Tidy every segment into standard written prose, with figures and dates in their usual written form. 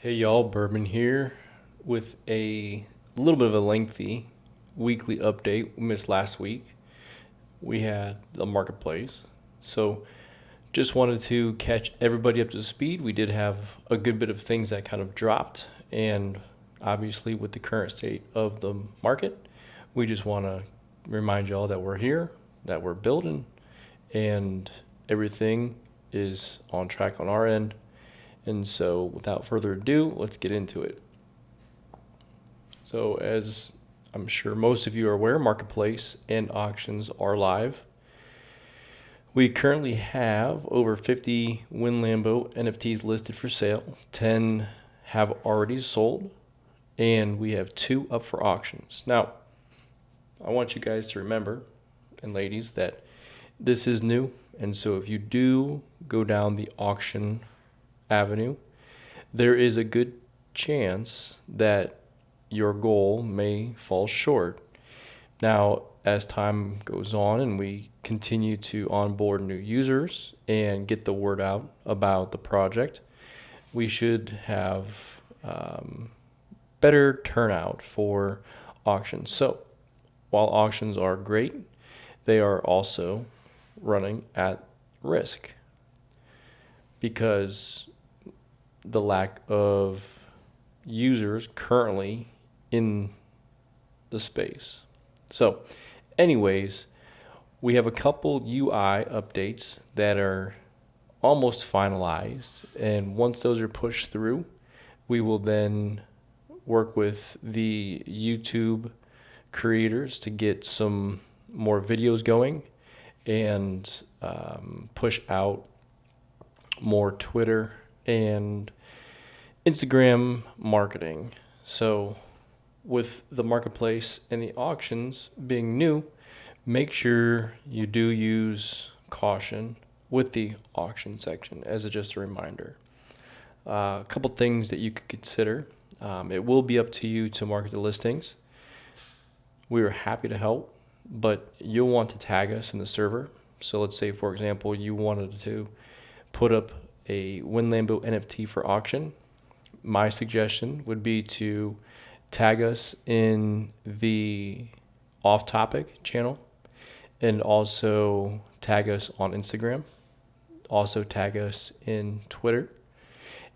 Hey y'all, Bourbon here with a little bit of a lengthy weekly update. We missed last week. We had the marketplace. So just wanted to catch everybody up to speed. We did have a good bit of things that kind of dropped, and obviously with the current state of the market, we just want to remind y'all that we're here, that we're building, and everything is on track on our end. And so, without further ado, let's get into it. So, as I'm sure most of you are aware, marketplace and auctions are live. We currently have over 50 WenLambo NFTs listed for sale. 10 have already sold, and we have 2 up for auctions. Now, I want you guys to remember, and ladies, that this is new. And so, if you do go down the auction avenue, there is a good chance that your goal may fall short. Now, as time goes on and we continue to onboard new users and get the word out about the project, we should have better turnout for auctions. So, while auctions are great, they are also running at risk because the lack of users currently in the space. So, anyways, we have a couple UI updates that are almost finalized, and once those are pushed through, we will then work with the YouTube creators to get some more videos going and push out more Twitter and Instagram marketing. So, with the marketplace and the auctions being new, make sure you do use caution with the auction section as just a reminder. A couple things that you could consider. It will be up to you to market the listings. We are happy to help, but you'll want to tag us in the server. So let's say, for example, you wanted to put up a WenLambo NFT for auction. My suggestion would be to tag us in the off topic channel and also tag us on Instagram. Also tag us in Twitter.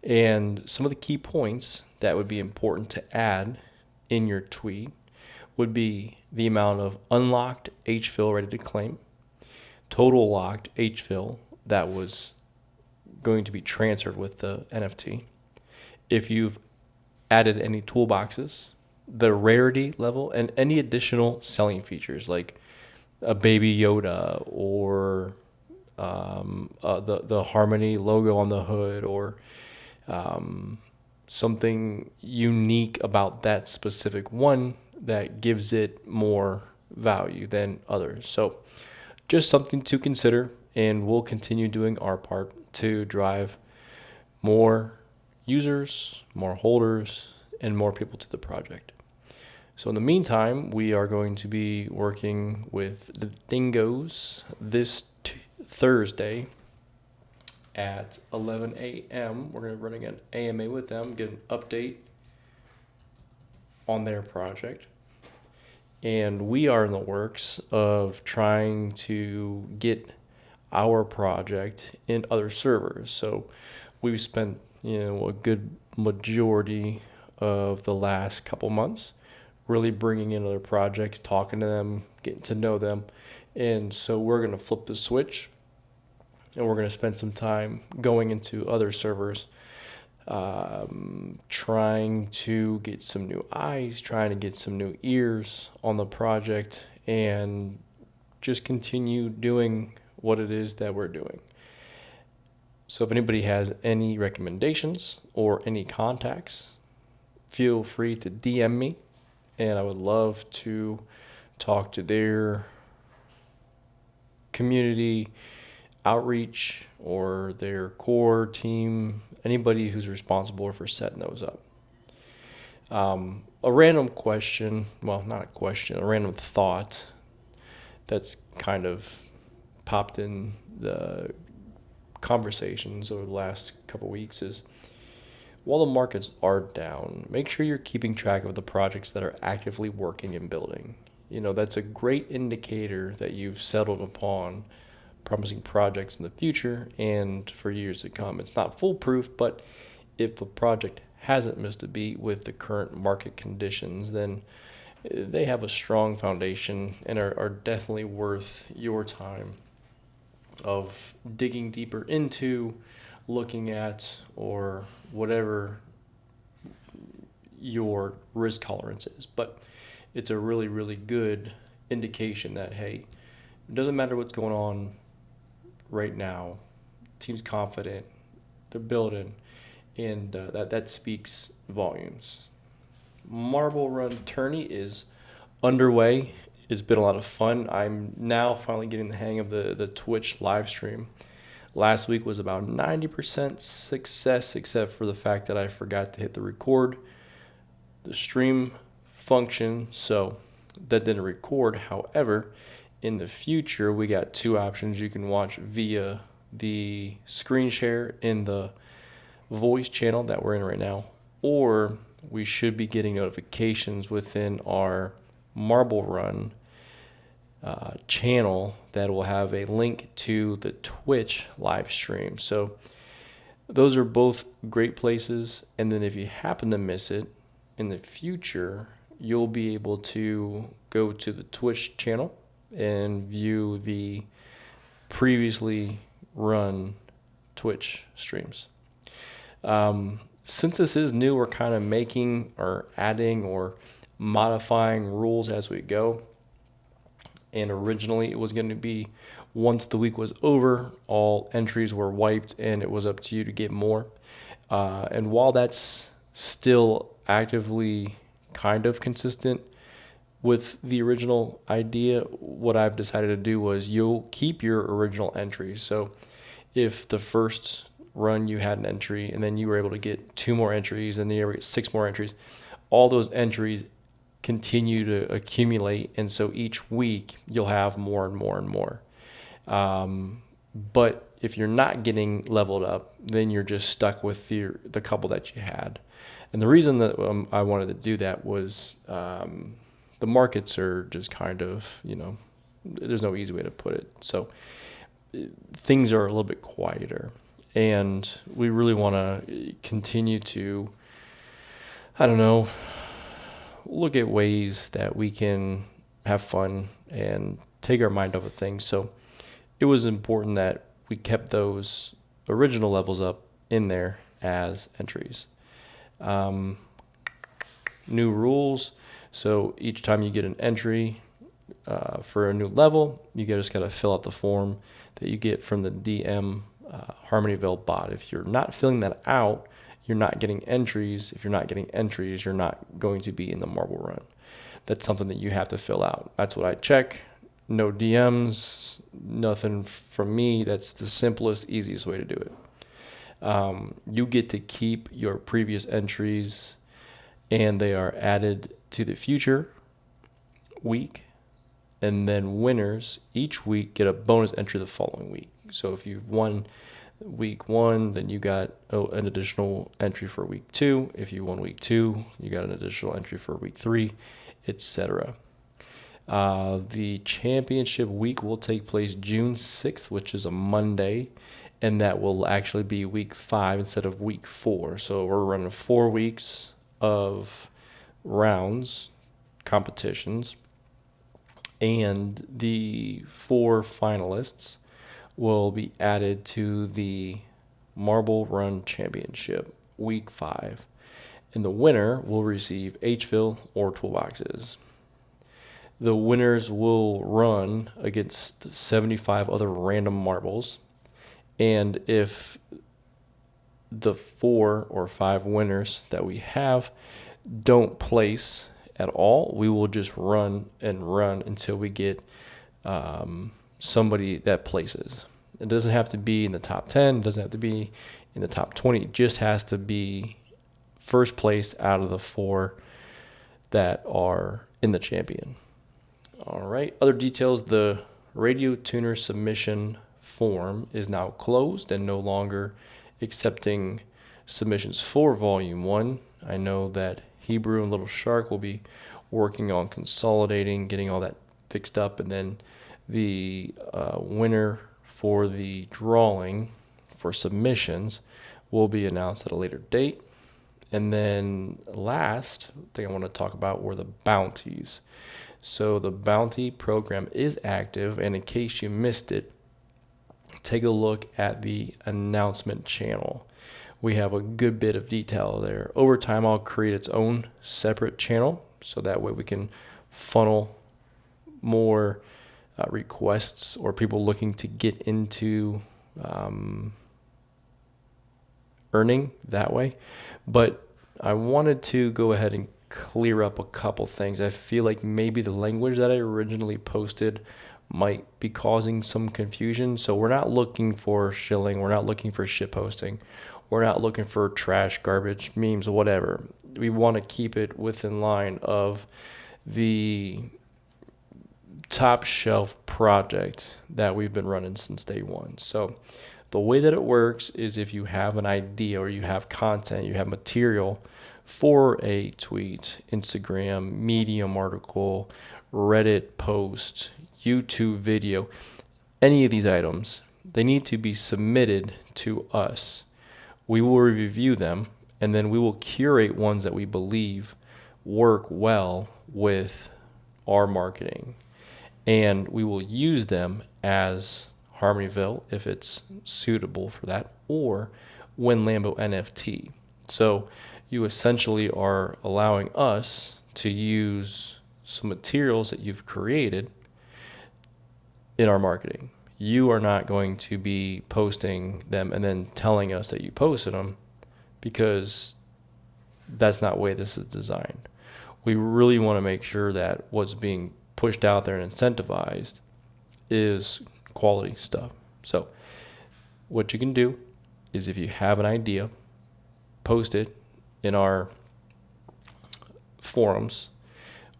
And some of the key points that would be important to add in your tweet would be the amount of unlocked HVILLE ready to claim, total locked HVILLE that was going to be transferred with the NFT. If you've added any toolboxes, the rarity level, and any additional selling features like a baby Yoda or the Harmony logo on the hood, or something unique about that specific one that gives it more value than others. So just something to consider, and we'll continue doing our part to drive more users, more holders, and more people to the project. So in the meantime, we are going to be working with the Dingoes this Thursday at 11 a.m. We're going to be running an AMA with them, get an update on their project. And we are in the works of trying to get our project in other servers. So we've spent, a good majority of the last couple months really bringing in other projects, talking to them, getting to know them. And so we're going to flip the switch, and we're going to spend some time going into other servers, trying to get some new eyes, trying to get some new ears on the project, and just continue doing what it is that we're doing. So if anybody has any recommendations or any contacts, feel free to DM me, and I would love to talk to their community outreach or their core team, anybody who's responsible for setting those up. A random question, well, not a question, a random thought that's kind of popped in the conversations over the last couple weeks is, while the markets are down, make sure you're keeping track of the projects that are actively working and building. That's a great indicator that you've settled upon promising projects in the future and for years to come. It's not foolproof, but if a project hasn't missed a beat with the current market conditions, then they have a strong foundation and are definitely worth your time of digging deeper into, looking at, or whatever your risk tolerance is. But it's a really, really good indication that, hey, it doesn't matter what's going on right now. Team's confident, they're building, and that speaks volumes. Marble Run Tourney is underway. It's been a lot of fun. I'm now finally getting the hang of the Twitch live stream. Last week was about 90% success, except for the fact that I forgot to hit the record the stream function, so that didn't record. However, in the future, we got two options. You can watch via the screen share in the voice channel that we're in right now, or we should be getting notifications within our Marble Run channel that will have a link to the Twitch live stream. So those are both great places. And then if you happen to miss it in the future, you'll be able to go to the Twitch channel and view the previously run Twitch streams. Since this is new, we're kind of making or adding or modifying rules as we go. And originally it was going to be once the week was over, all entries were wiped and it was up to you to get more. And while that's still actively kind of consistent with the original idea, what I've decided to do was you'll keep your original entries. So if the first run you had an entry and then you were able to get 2 more entries and then you were 6 more entries, all those entries continue to accumulate, and so each week you'll have more and more and more. But if you're not getting leveled up, then you're just stuck with the couple that you had. And the reason that I wanted to do that was the markets are just kind of, there's no easy way to put it. So things are a little bit quieter, and we really want to continue to, look at ways that we can have fun and take our mind off of things. So it was important that we kept those original levels up in there as entries. New rules. So each time you get an entry for a new level, you just got to fill out the form that you get from the DM Harmonyville bot. If you're not filling that out, you're not getting entries. If you're not getting entries, you're not going to be in the Marble Run. That's something that you have to fill out. That's what I check. No DMs, nothing from me. That's the simplest, easiest way to do it. You get to keep your previous entries, and they are added to the future week. And then winners each week get a bonus entry the following week. So if you've won week 1, then you got an additional entry for week 2. If you won week 2, you got an additional entry for week 3, etc. The championship week will take place June 6th, which is a Monday, and that will actually be week 5 instead of week 4. So we're running 4 weeks of rounds, competitions, and the 4 finalists will be added to the Marble Run Championship week 5, and the winner will receive HVILLE or toolboxes. The winners will run against 75 other random marbles, and if the 4 or 5 winners that we have don't place at all, we will just run and run until we get somebody that places. It doesn't have to be in the top 10, it doesn't have to be in the top 20, it just has to be first place out of the 4 that are in the champion. All right, other details: the radio tuner submission form is now closed and no longer accepting submissions for Volume 1. I know that Hebrew and Little Shark will be working on consolidating, getting all that fixed up, and then the winner for the drawing for submissions will be announced at a later date. And then last thing I want to talk about were the bounties. So the bounty program is active, and in case you missed it, take a look at the announcement channel. We have a good bit of detail there. Over time, I'll create its own separate channel, so that way we can funnel more requests or people looking to get into earning that way. But I wanted to go ahead and clear up a couple things. I feel like maybe the language that I originally posted might be causing some confusion. So we're not looking for shilling. We're not looking for shit posting. We're not looking for trash, garbage, memes, whatever. We want to keep it within line of the top shelf project that we've been running since day one. So the way that it works is if you have an idea or you have content, you have material for a tweet, Instagram, Medium article, Reddit post, YouTube video, any of these items, they need to be submitted to us. We will review them, and then we will curate ones that we believe work well with our marketing. And we will use them as Harmonyville if it's suitable for that, or WenLamboNFT. So you essentially are allowing us to use some materials that you've created in our marketing. You are not going to be posting them and then telling us that you posted them, because that's not the way this is designed. We really want to make sure that what's being pushed out there and incentivized is quality stuff. So what you can do is, if you have an idea, post it in our forums.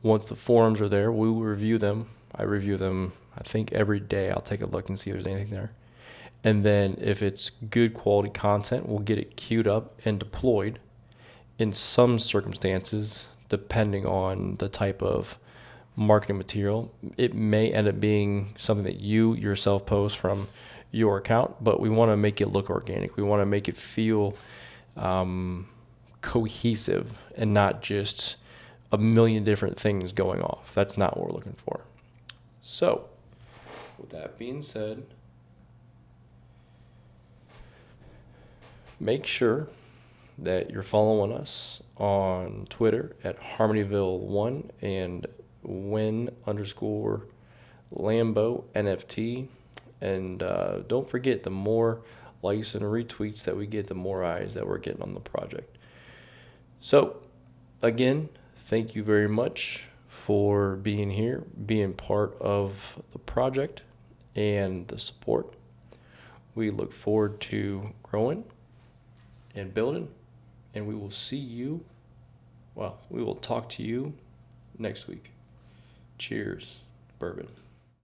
Once the forums are there, we will review them. I review them, I think, every day. I'll take a look and see if there's anything there. And then if it's good quality content, we'll get it queued up and deployed. In some circumstances, depending on the type of marketing material, it may end up being something that you yourself post from your account, but we want to make it look organic. We want to make it feel cohesive and not just a million different things going off. That's not what we're looking for. So with that being said, make sure that you're following us on Twitter at Harmonyville1 and WenLamboNFT. And don't forget, the more likes and retweets that we get, the more eyes that we're getting on the project. So again, thank you very much for being here, being part of the project and the support. We look forward to growing and building, and we will talk to you next week. Cheers, bourbon.